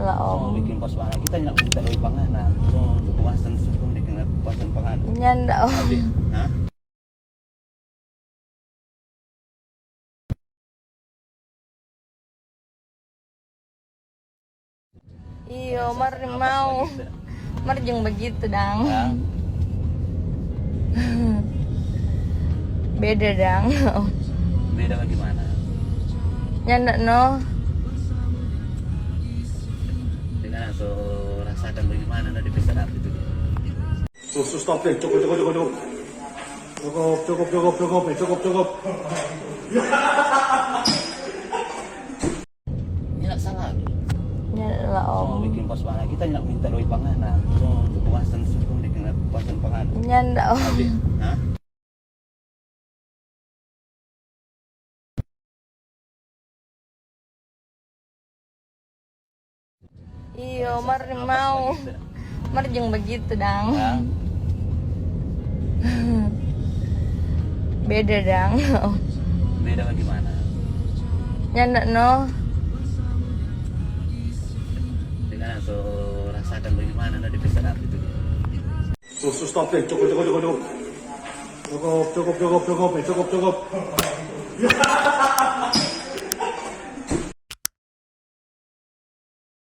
lah So, om. bikin pos pangan kita nyak minta dari panganan. So, puasan suku dengan puasan panganan. Nyanda om. Abi, hah? Iyo, mar mau. Mar jeung begitu dang. Dang. Beda dang. Beda bagaimana? Nyanda no. Dengan so rasakan bagaimana di pesta dapur itu dia. Stop deh, cukup. Cukup. Ini nak salah. Nyanda lah So, om. bikin pos pangan kita nyak minta dari panganan. So, puasan suku dengan puasan panganan. Nyanda om. Abi, hah? Iyo, mar mau. Mar jeung begitu dang. Dang. Beda dang. Beda bagaimana? Nyanda no. Dengan so rasakan bagaimana di pesta dapur itu dia. Stop deh, cukup. Cukup.